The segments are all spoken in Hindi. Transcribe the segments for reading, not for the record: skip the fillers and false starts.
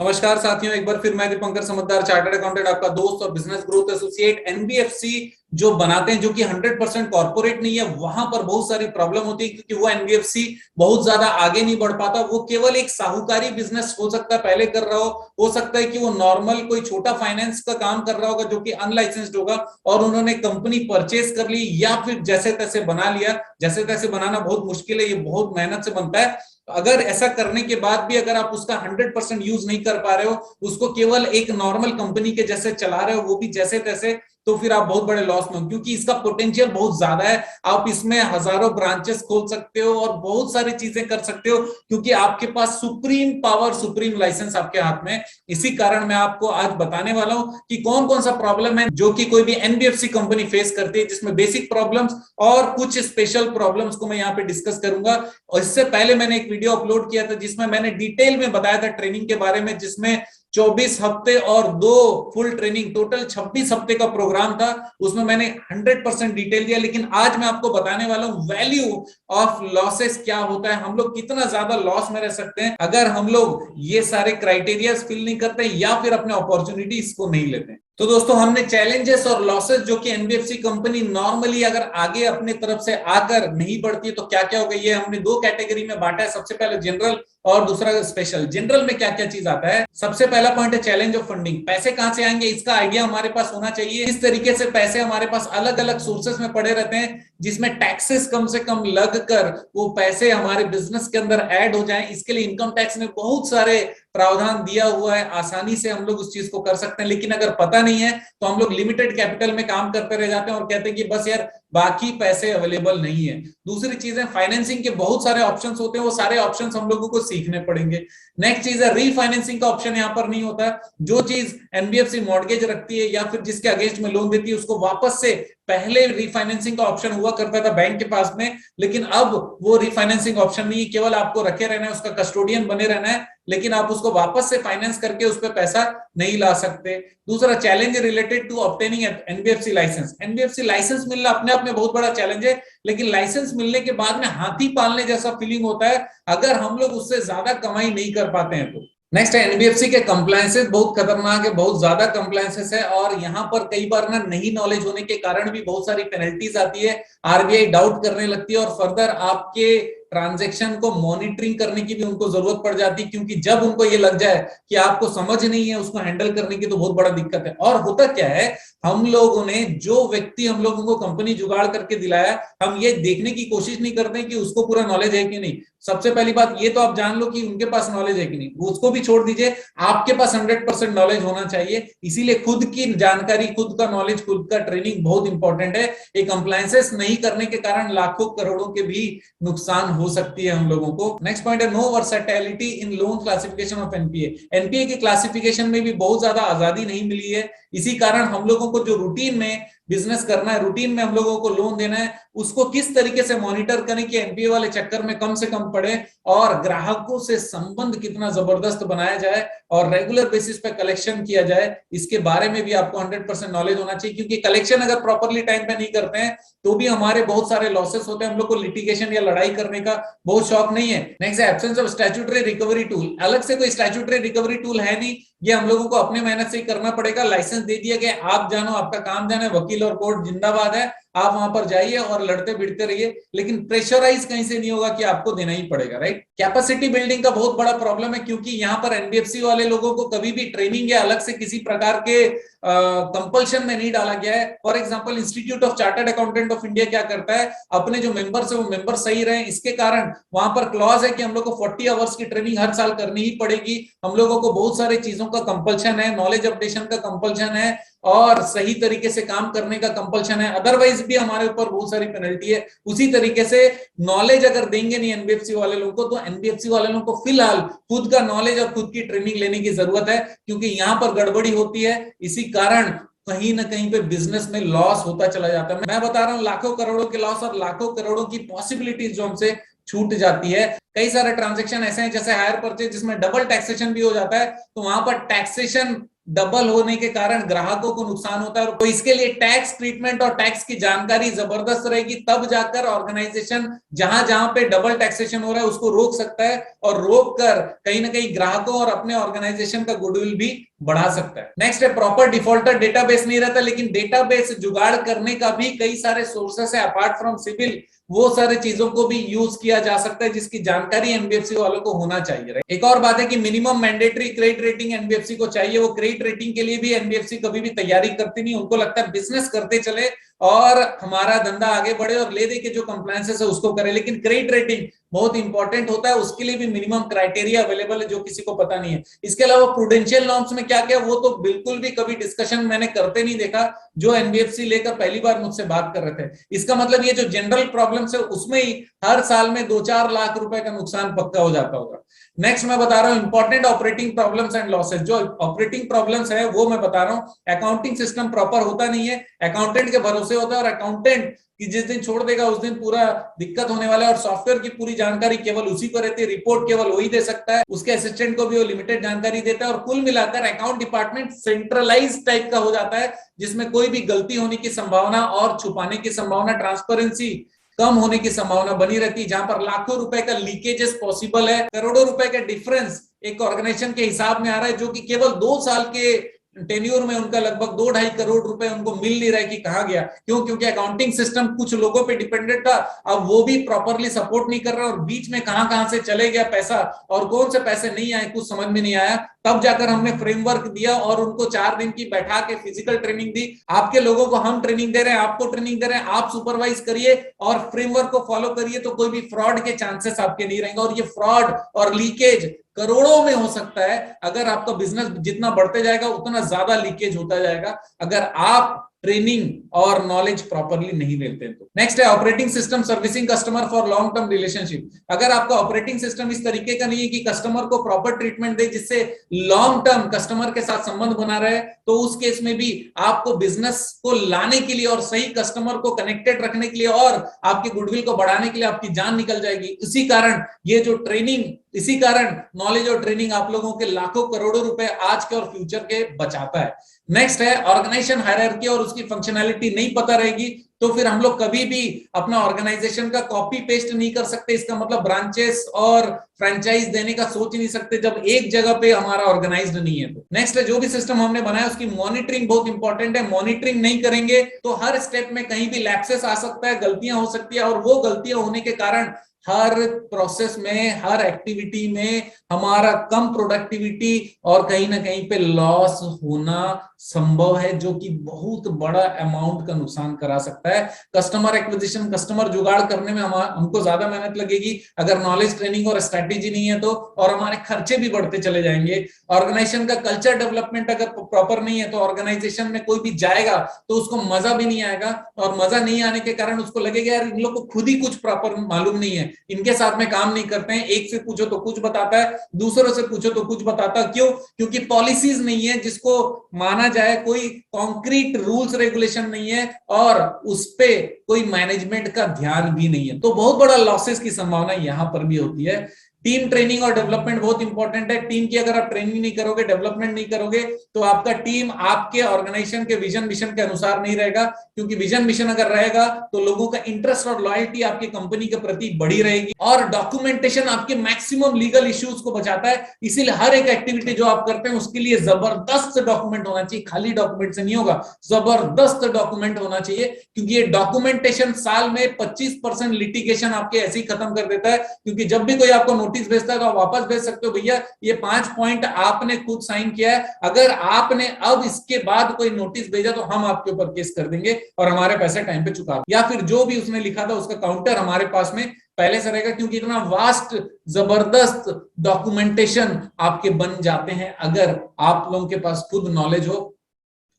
नमस्कार साथियों, एक बार फिर मैं दीपंकर समझदार चार्टर्ड अकाउंटेंट, आपका दोस्त और बिजनेस ग्रोथ एसोसिएट। एनबीएफसी जो बनाते हैं, जो कि 100% कॉर्पोरेट नहीं है, वहां पर बहुत सारी प्रॉब्लम होती है क्योंकि वो एनबीएफसी बहुत ज्यादा आगे नहीं बढ़ पाता। वो केवल एक साहूकारी बिजनेस हो सकता है पहले कर रहा हो सकता है कि वो नॉर्मल कोई छोटा फाइनेंस का काम कर रहा होगा जो कि अनलाइसेंस्ड होगा, और उन्होंने कंपनी परचेज कर ली या फिर जैसे तैसे बना लिया। जैसे तैसे बनाना बहुत मुश्किल है, ये बहुत मेहनत से बनता है। अगर ऐसा करने के बाद भी अगर आप उसका 100% यूज नहीं कर पा रहे हो, उसको केवल एक नॉर्मल कंपनी के जैसे चला रहे हो, वो भी जैसे तैसे, तो फिर आप बहुत बड़े लॉस में हो, क्योंकि इसका पोटेंशियल बहुत ज्यादा है। आप इसमें हजारों ब्रांचेस खोल सकते हो और बहुत सारी चीजें कर सकते हो, क्योंकि आपके पास सुप्रीम पावर, सुप्रीम लाइसेंस आपके हाथ में। इसी कारण मैं आपको आज बताने वाला हूं कि कौन कौन सा प्रॉब्लम है जो कि कोई भी एनबीएफसी कंपनी फेस करती है, जिसमें बेसिक प्रॉब्लम्स और कुछ स्पेशल प्रॉब्लम्स को मैं यहाँ पे डिस्कस करूंगा। और इससे पहले मैंने एक वीडियो अपलोड किया था जिसमें मैंने डिटेल में बताया था ट्रेनिंग के बारे में, जिसमें 24 हफ्ते और 2 फुल ट्रेनिंग, टोटल 26 हफ्ते का प्रोग्राम था। उसमें मैंने 100% डिटेल दिया। लेकिन आज मैं आपको बताने वाला हूं वैल्यू ऑफ लॉसेस क्या होता है, हम लोग कितना ज्यादा लॉस में रह सकते हैं अगर हम लोग ये सारे क्राइटेरिया फिल नहीं करते या फिर अपने अपॉर्चुनिटीज को नहीं लेते। तो दोस्तों, हमने चैलेंजेस और लॉसेस जो कि एनबीएफसी कंपनी नॉर्मली अगर आगे अपने तरफ से आकर नहीं बढ़ती है तो क्या क्या होगा, ये हमने 2 कैटेगरी में बांटा है। सबसे पहले जनरल और दूसरा स्पेशल। जनरल में क्या क्या चीज आता है, सबसे पहला पॉइंट है चैलेंज ऑफ फंडिंग। पैसे कहां से आएंगे, इसका आइडिया हमारे पास होना चाहिए। इस तरीके से पैसे हमारे पास अलग अलग सोर्सेस में पड़े रहते हैं, जिसमें टैक्सेस कम से कम लग कर वो पैसे हमारे बिजनेस के अंदर ऐड हो जाएं। इसके लिए इनकम टैक्स ने बहुत सारे प्रावधान दिया हुआ है, आसानी से हम लोग उस चीज को कर सकते हैं। लेकिन अगर पता नहीं है तो हम लोग लिमिटेड कैपिटल में काम करते रह जाते हैं और कहते हैं कि बस यार बाकी पैसे अवेलेबल नहीं है। दूसरी चीज है फाइनेंसिंग के बहुत सारे ऑप्शंस होते हैं, वो सारे ऑप्शंस हम लोगों को सीखने पड़ेंगे। नेक्स्ट चीज है रीफाइनेंसिंग का ऑप्शन यहाँ पर नहीं होता। जो चीज एनबीएफसी मॉर्गेज रखती है या फिर जिसके अगेंस्ट में लोन देती है, उसको वापस से, पहले रीफाइनेंसिंग का ऑप्शन हुआ करता था बैंक के पास में, लेकिन अब वो रीफाइनेंसिंग ऑप्शन नहीं है। केवल आपको रखे रहना है, उसका कस्टोडियन बने रहना है, लेकिन आप उसको वापस से फाइनेंस करके उस पर पैसा नहीं ला सकते। दूसरा challenge related to obtaining NBFC licence. NBFC licence मिलना अपने आप में बहुत बड़ा चैलेंज है, लेकिन लाइसेंस मिलने के बाद में हाथी पालने जैसा फीलिंग होता है अगर हम लोग उससे ज्यादा कमाई नहीं कर पाते हैं तो। नेक्स्ट है एनबीएफसी के कंप्लायंसेस, बहुत खतरनाक है, बहुत ज्यादा कंप्लायंसेस है, और यहाँ पर कई बार ना नहीं नॉलेज होने के कारण भी बहुत सारी पेनल्टीज आती है। आरबीआई डाउट करने लगती है और फर्दर आपके ट्रांजैक्शन को मॉनिटरिंग करने की भी उनको जरूरत पड़ जाती है, क्योंकि जब उनको ये लग जाए कि आपको समझ नहीं है उसको हैंडल करने की, तो बहुत बड़ा दिक्कत है। और होता क्या है, हम लोगों ने, जो व्यक्ति हम लोगों को कंपनी जुगाड़ करके दिलाया, हम ये देखने की कोशिश नहीं करते कि उसको पूरा नॉलेज है कि नहीं। सबसे पहली बात ये तो आप जान लो कि उनके पास नॉलेज है कि नहीं, उसको भी छोड़ दीजिए, आपके पास 100% नॉलेज होना चाहिए। इसीलिए खुद की जानकारी, खुद का नॉलेज, खुद का ट्रेनिंग बहुत इंपॉर्टेंट है। ये कंप्लायंसेस नहीं करने के कारण लाखों करोड़ों के भी नुकसान हो सकती है हम लोगों को। नेक्स्ट पॉइंट है no versatility in loan classification of NPA. NPA के क्लासिफिकेशन में भी बहुत ज्यादा आजादी नहीं मिली है। इसी कारण हम लोगों को जो रूटीन में बिजनेस करना है, रूटीन में हम लोगों को लोन देना है, उसको किस तरीके से मॉनिटर करें कि एनपीए वाले चक्कर में कम से कम पड़े, और ग्राहकों से संबंध कितना जबरदस्त बनाया जाए और रेगुलर बेसिस पे कलेक्शन किया जाए, इसके बारे में भी आपको 100% नॉलेज होना चाहिए। क्योंकि कलेक्शन अगर प्रॉपरली टाइम पे नहीं करते हैं तो भी हमारे बहुत सारे लॉसेस होते हैं। हम लोग को लिटिगेशन या लड़ाई करने का बहुत शौक नहीं है। नेक्स्ट है absence of statutory recovery tool. अलग से कोई स्टैट्यूटरी रिकवरी टूल है नहीं, ये हम लोगों को अपने मेहनत से ही करना पड़ेगा। लाइसेंस दे दिया गया, आप जानो, आपका काम जाने, वकील और कोर्ट जिंदाबाद है, आप वहां पर जाइए और लड़ते भिड़ते रहिए, लेकिन प्रेशराइज कहीं से नहीं होगा कि आपको देना ही पड़ेगा, राइट। कैपेसिटी बिल्डिंग का बहुत बड़ा प्रॉब्लम है, क्योंकि यहाँ पर एनबीएफसी वाले लोगों को कभी भी ट्रेनिंग या अलग से किसी प्रकार के कंपल्शन में नहीं डाला गया है। For example, institute of chartered accountant of India क्या करता है, अपने जो मेंबर्स है वो मेंबर सही रहे, इसके कारण वहां पर क्लॉज है कि हम लोग को 40 आवर्स की ट्रेनिंग हर साल करनी ही पड़ेगी। हम लोगों को बहुत सारी चीजों का कंपल्शन है, नॉलेज अपडेशन का कंपल्शन है और सही तरीके से काम करने का कंपल्शन है, अदरवाइज भी हमारे ऊपर बहुत सारी पेनल्टी है। उसी तरीके से नॉलेज अगर देंगे नहीं एनबीएफसी वाले लोगों को, तो एनबीएफसी वाले लोगों को फिलहाल खुद का नॉलेज और खुद की ट्रेनिंग लेने की जरूरत है, क्योंकि यहाँ पर गड़बड़ी होती है। इसी कारण कहीं ना कहीं पे बिजनेस में लॉस होता चला जाता है। मैं बता रहा हूं, लाखों करोड़ों के लॉस और लाखों करोड़ों की पॉसिबिलिटीज जो हमसे छूट जाती है। कई सारे ट्रांजैक्शन ऐसे हैं जैसे हायर परचेज, जिसमें डबल टैक्सेशन भी हो जाता है, तो वहां पर टैक्सेशन डबल होने के कारण ग्राहकों को नुकसान होता है। तो इसके लिए टैक्स ट्रीटमेंट और टैक्स की जानकारी जबरदस्त रहेगी, तब जाकर ऑर्गेनाइजेशन जहां जहां पे डबल टैक्सेशन हो रहा है उसको रोक सकता है, और रोक कर कहीं ना कहीं ग्राहकों और अपने ऑर्गेनाइजेशन का गुडविल भी बढ़ा सकता है। नेक्स्ट है प्रॉपर डिफॉल्टर डेटाबेस नहीं रहता, लेकिन डेटाबेस जुगाड़ करने का भी कई सारे सोर्सेस है अपार्ट फ्रॉम सिविल, वो सारे चीजों को भी यूज किया जा सकता है जिसकी जानकारी एनबीएफसी वालों को होना चाहिए। एक और बात है कि minimum mandatory credit rating NBFC को चाहिए। वो क्रेडिट रेटिंग के लिए भी एनबीएफसी कभी भी तैयारी करती नहीं, उनको लगता है बिजनेस करते चले और हमारा धंधा आगे बढ़े और ले दे के जो कंप्लायंसेस है उसको करे, लेकिन क्रेडिट रेटिंग बहुत इंपॉर्टेंट होता है, उसके लिए भी मिनिमम क्राइटेरिया अवेलेबल है जो किसी को पता नहीं है। इसके अलावा प्रूडेंशियल नॉर्म्स में क्या क्या, वो तो बिल्कुल भी कभी डिस्कशन मैंने करते नहीं देखा, जो एनबीएफसी लेकर पहली बार मुझसे बात कर रहे थे। इसका मतलब ये जो जनरल प्रॉब्लम्स है उसमें ही हर साल में 2-4 लाख रुपए का नुकसान पक्का हो जाता होगा। नेक्स्ट मैं बता रहा हूं important operating problems and losses. जो ऑपरेटिंग प्रॉब्लम्स है वो मैं बता रहा हूं, अकाउंटिंग सिस्टम प्रॉपर होता नहीं है, अकाउंटेंट के भरोसे होता है, और अकाउंटेंट कि जिस दिन छोड़ देगा उस दिन पूरा दिक्कत होने वाला है, और सॉफ्टवेयर की पूरी जानकारी केवल उसी को रहती है, रिपोर्ट केवल वही दे सकता है, उसके असिस्टेंट को भी वो लिमिटेड जानकारी देता है, और कुल मिलाकर अकाउंट डिपार्टमेंट सेंट्रलाइज टाइप का हो जाता है जिसमें कोई भी गलती होने की संभावना और छुपाने की संभावना, ट्रांसपेरेंसी कम होने की संभावना बनी रहती है। जहां पर लाखों रुपए का लीकेजेस पॉसिबल है, करोड़ों रुपए का डिफरेंस एक ऑर्गेनाइजेशन के हिसाब में आ रहा है, जो कि केवल 2 साल के टेन्योर में उनका लगभग 2-2.5 करोड़ रुपए उनको मिल नहीं रहा है कि कहां गया। क्यों? क्योंकि अकाउंटिंग सिस्टम कुछ लोगों पे डिपेंडेंट था, अब वो भी प्रॉपरली सपोर्ट नहीं कर रहा, और बीच में कहां कहां से चले गया पैसा और कौन से पैसे नहीं आए कुछ समझ में नहीं आया। तब जाकर हमने फ्रेमवर्क दिया और उनको 4 दिन की बैठा के फिजिकल ट्रेनिंग दी। आपके लोगों को हम ट्रेनिंग दे रहे हैं, आपको ट्रेनिंग दे रहे हैं, आप सुपरवाइज करिए और फ्रेमवर्क को फॉलो करिए, तो कोई भी फ्रॉड के चांसेस आपके नहीं रहेंगे। और ये फ्रॉड और लीकेज करोड़ों में हो सकता है, अगर आपका बिजनेस जितना बढ़ते जाएगा उतना ज्यादा लीकेज होता जाएगा अगर आप ट्रेनिंग और नॉलेज प्रॉपरली नहीं लेते हैं तो। नेक्स्ट है operating system servicing customer for long term relationship. अगर आपका ऑपरेटिंग सिस्टम इस तरीके का नहीं है कि कस्टमर को प्रॉपर ट्रीटमेंट दे जिससे लॉन्ग टर्म कस्टमर के साथ संबंध बना रहे, तो उस केस में भी आपको बिजनेस को लाने के लिए और सही कस्टमर को कनेक्टेड रखने के लिए और आपके गुडविल को बढ़ाने के लिए आपकी जान निकल जाएगी। इसी कारण ये जो ट्रेनिंग, इसी कारण नॉलेज और ट्रेनिंग आप लोगों के लाखों करोड़ों रुपए आज के और फ्यूचर के बचाता है। नेक्स्ट है ऑर्गेनाइजेशन हायरार्की और उसकी फंक्शनैलिटी नहीं पता रहेगी तो फिर हम लोग कभी भी अपना ऑर्गेनाइजेशन का कॉपी पेस्ट नहीं कर सकते। इसका मतलब ब्रांचेस और फ्रेंचाइज देने का सोच ही नहीं सकते जब एक जगह पे हमारा ऑर्गेनाइज्ड नहीं है तो। नेक्स्ट है जो भी सिस्टम हमने बनाया उसकी मॉनिटरिंग बहुत इंपॉर्टेंट है। मॉनिटरिंग नहीं करेंगे तो हर स्टेप में कहीं भी लैप्सेस आ सकता है, गलतियां हो सकती है, और वो गलतियां होने के कारण हर प्रोसेस में, हर एक्टिविटी में हमारा कम प्रोडक्टिविटी और कहीं ना कहीं पे लॉस होना संभव है, जो कि बहुत बड़ा अमाउंट का नुकसान करा सकता है। कस्टमर एक्विजिशन, कस्टमर जुगाड़ करने में हमको ज्यादा मेहनत लगेगी अगर नॉलेज, ट्रेनिंग और स्ट्रेटेजी नहीं है तो, और हमारे खर्चे भी बढ़ते चले जाएंगे। ऑर्गेनाइजेशन का कल्चर डेवलपमेंट अगर प्रॉपर नहीं है तो ऑर्गेनाइजेशन में कोई भी जाएगा तो उसको मजा भी नहीं आएगा, और मजा नहीं आने के कारण उसको लगेगा यार इन लोग को खुद ही कुछ प्रॉपर मालूम नहीं है, इनके साथ में काम नहीं करते हैं। एक से पूछो तो कुछ बताता है, दूसरों से पूछो तो कुछ बताता है। क्यों? क्योंकि पॉलिसीज नहीं है जिसको माना जाए, कोई कॉन्क्रीट रूल्स रेगुलेशन नहीं है, और उस पे कोई मैनेजमेंट का ध्यान भी नहीं है, तो बहुत बड़ा लॉसेस की संभावना यहां पर भी होती है। टीम ट्रेनिंग और डेवलपमेंट बहुत इंपॉर्टेंट है। टीम की अगर आप ट्रेनिंग नहीं करोगे, डेवलपमेंट नहीं करोगे तो आपका टीम आपके ऑर्गेनाइजेशन के विजन मिशन के अनुसार नहीं रहेगा, क्योंकि विजन मिशन अगर रहेगा तो लोगों का इंटरेस्ट और लॉयल्टी आपकी कंपनी के प्रति बढ़ी रहेगी। और डॉक्यूमेंटेशन आपके मैक्सिमम लीगल इश्यूज को बचाता है, इसीलिए हर एक एक्टिविटी जो आप करते हैं उसके लिए जबरदस्त डॉक्यूमेंट होना चाहिए। खाली डॉक्यूमेंट से नहीं होगा, जबरदस्त डॉक्यूमेंट होना चाहिए, क्योंकि ये डॉक्यूमेंटेशन साल में 25% लिटिगेशन आपके ऐसे ही खत्म कर देता है। क्योंकि जब भी कोई आपको नोटिस भेजता है तो आप वापस भेज सकते हो, भैया ये 5 पॉइंट आपने खुद साइन किया है, अगर आपने अब इसके बाद कोई नोटिस भेजा तो हम आपके ऊपर केस कर देंगे और हमारे पैसे टाइम पे चुका, या फिर जो भी उसने लिखा था उसका काउंटर हमारे पास में पहले से रहेगा। क्योंकि इतना वास्ट जबरदस्त डॉक्यूमेंटेशन आपके बन जाते हैं अगर आप लोगों के पास खुद नॉलेज हो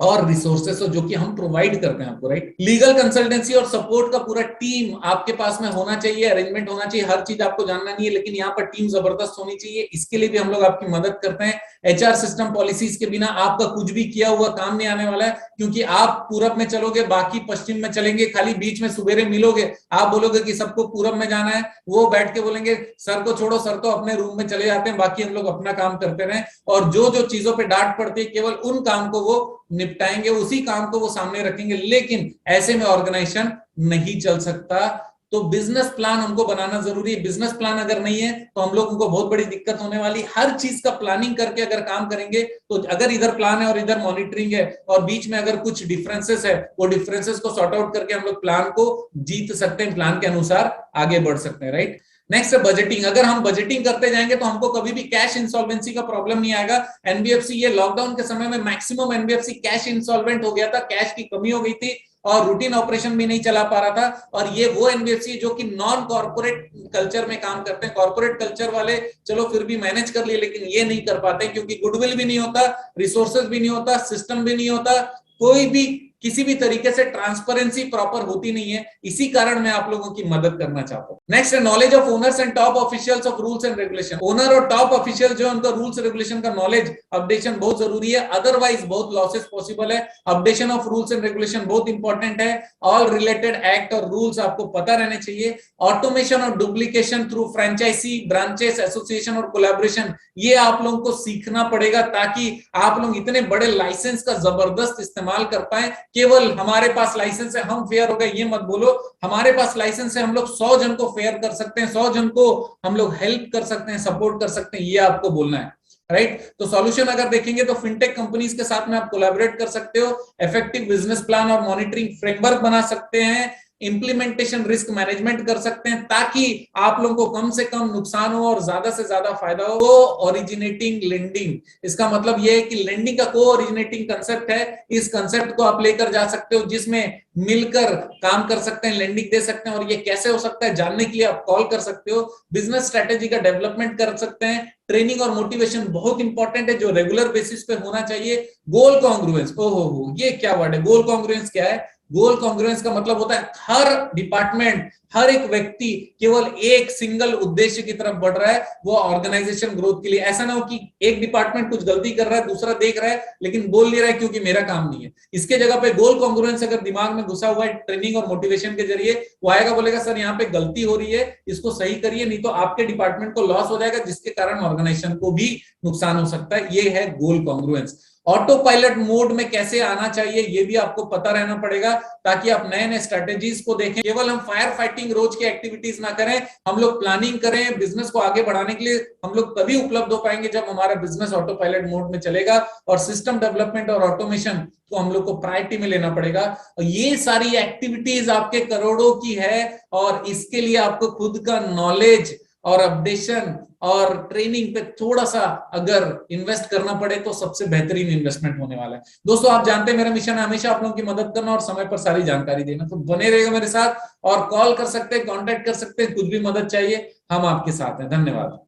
और रिसोर्सेस जो कि हम प्रोवाइड करते हैं आपको, राइट। लीगल कंसल्टेंसी और सपोर्ट का पूरा टीम आपके पास में होना चाहिए, अरेंजमेंट होना चाहिए। हर चीज आपको जानना नहीं है, लेकिन यहाँ पर टीम जबरदस्त होनी चाहिए। इसके लिए भी हम लोग आपकी मदद करते हैं। एचआर सिस्टम पॉलिसीज के बिना आपका कुछ भी किया हुआ काम नहीं आने वाला है, क्योंकि आप पूरब में चलोगे, बाकी पश्चिम में चलेंगे, खाली बीच में सुबेरे मिलोगे, आप बोलोगे कि सबको पूरब में जाना है, वो बैठ के बोलेंगे सर को छोड़ो, सर तो अपने रूम में चले जाते हैं, बाकी हम लोग अपना काम करते रहे। और जो जो चीजों पर डांट पड़ती है केवल उन काम को वो निपटाएंगे, उसी काम को वो सामने रखेंगे, लेकिन ऐसे में ऑर्गेनाइजेशन नहीं चल सकता। तो बिजनेस प्लान हमको बनाना जरूरी है। बिजनेस प्लान अगर नहीं है तो हम लोगों को बहुत बड़ी दिक्कत होने वाली। हर चीज का प्लानिंग करके अगर काम करेंगे तो अगर इधर प्लान है और इधर मॉनिटरिंग है और बीच में अगर कुछ डिफरेंसेस है, वो डिफरेंसेस को सॉर्ट आउट करके हम लोग प्लान को जीत सकते हैं, प्लान के अनुसार आगे बढ़ सकते हैं, राइट। नेक्स्ट है बजटिंग। अगर हम बजटिंग करते जाएंगे तो हमको कभी भी कैश इंसॉल्वेंसी का प्रॉब्लम नहीं आएगा। एनबीएफसी ये लॉकडाउन के समय में मैक्सिमम एनबीएफसी कैश इंसॉल्वेंट हो गया था, कैश की कमी हो गई थी और रूटीन ऑपरेशन भी नहीं चला पा रहा था। और ये वो एनबीएफसी जो कि नॉन कॉर्पोरेट कल्चर में काम करते हैं। कॉर्पोरेट कल्चर वाले चलो फिर भी मैनेज कर लिए, लेकिन ये नहीं कर पाते क्योंकि गुडविल भी नहीं होता, रिसोर्सेज भी नहीं होता, सिस्टम भी नहीं होता, कोई भी किसी भी तरीके से ट्रांसपेरेंसी प्रॉपर होती नहीं है। इसी कारण मैं आप लोगों की मदद करना चाहता हूं। नेक्स्ट है knowledge of owners and top officials of rules and regulation. Owner और टॉप ऑफिशियल जो उनका रूल्स रेगुलेशन का नॉलेज अपडेशन बहुत जरूरी है, अदरवाइज बहुत लॉसेस पॉसिबल है। Updation of rules and regulation बहुत इंपॉर्टेंट है। ऑल रिलेटेड एक्ट और रूल्स आपको पता रहने चाहिए। ऑटोमेशन और duplication through franchisee, branches, association और कोलैबोरेशन, ये आप लोगों को सीखना पड़ेगा ताकि आप लोग इतने बड़े लाइसेंस का जबरदस्त इस्तेमाल कर पाए। केवल हमारे पास लाइसेंस है हम फेयर हो गए ये मत बोलो। हमारे पास लाइसेंस है, हम लोग 100 जन को फेयर कर सकते हैं, 100 जन को हम लोग हेल्प कर सकते हैं, सपोर्ट कर सकते हैं, ये आपको बोलना है, राइट। तो सॉल्यूशन अगर देखेंगे तो फिनटेक कंपनीज के साथ में आप कोलैबोरेट कर सकते हो, इफेक्टिव बिजनेस प्लान और मॉनिटरिंग फ्रेमवर्क बना सकते हैं, इंप्लीमेंटेशन रिस्क मैनेजमेंट कर सकते हैं ताकि आप लोगों को कम से कम नुकसान हो और ज्यादा से ज्यादा फायदा हो। को ओरिजिनेटिंग लेंडिंग, इसका मतलब यह है कि लेंडिंग का को ओरिजिनेटिंग कंसेप्ट है। इस कंसेप्ट को आप लेकर जा सकते हो जिसमें मिलकर काम कर सकते हैं, लेंडिंग दे सकते हैं। और ये कैसे हो सकता है जानने के लिए आप कॉल कर सकते हो। बिजनेस स्ट्रेटेजी का डेवलपमेंट कर सकते हैं। ट्रेनिंग और मोटिवेशन बहुत इंपॉर्टेंट है जो रेगुलर बेसिस पे होना चाहिए। गोल कॉन्ग्रुएंस, ओहो ये क्या वर्ड है, गोल कॉन्ग्रुएंस क्या है? गोल कॉन्ग्रुएंस का मतलब होता है हर डिपार्टमेंट, हर एक व्यक्ति केवल एक सिंगल उद्देश्य की तरफ बढ़ रहा है, वो ऑर्गेनाइजेशन ग्रोथ के लिए। ऐसा ना हो कि एक डिपार्टमेंट कुछ गलती कर रहा है, दूसरा देख रहा है लेकिन बोल नहीं रहा है क्योंकि मेरा काम नहीं है। इसके जगह पे गोल कॉन्ग्रुएंस अगर दिमाग में घुसा हुआ है ट्रेनिंग और मोटिवेशन के जरिए, वो आएगा बोलेगा सर यहाँ पे गलती हो रही है, इसको सही करिए, नहीं तो आपके डिपार्टमेंट को लॉस हो जाएगा जिसके कारण ऑर्गेनाइजेशन को भी नुकसान हो सकता है। ये है गोल कॉन्ग्रुएंस। ऑटो पायलट मोड में कैसे आना चाहिए ये भी आपको पता रहना पड़ेगा ताकि आप नए नए स्ट्रेटेजीज को देखें। केवल हम फायर फाइटिंग रोज की एक्टिविटीज ना करें, हम लोग प्लानिंग करें। बिजनेस को आगे बढ़ाने के लिए हम लोग तभी उपलब्ध हो पाएंगे जब हमारा बिजनेस ऑटो पायलट मोड में चलेगा। और सिस्टम डेवलपमेंट और ऑटोमेशन को हम लोग को प्रायोरिटी में लेना पड़ेगा। और ये सारी एक्टिविटीज आपके करोड़ों की है और इसके लिए आपको खुद का नॉलेज और अपडेशन और ट्रेनिंग पे थोड़ा सा अगर इन्वेस्ट करना पड़े तो सबसे बेहतरीन इन्वेस्टमेंट होने वाला है। दोस्तों आप जानते हैं मेरा मिशन है हमेशा आप लोगों की मदद करना और समय पर सारी जानकारी देना, तो बने रहेगा मेरे साथ और कॉल कर सकते हैं, कांटेक्ट कर सकते हैं, कुछ भी मदद चाहिए हम आपके साथ हैं। धन्यवाद।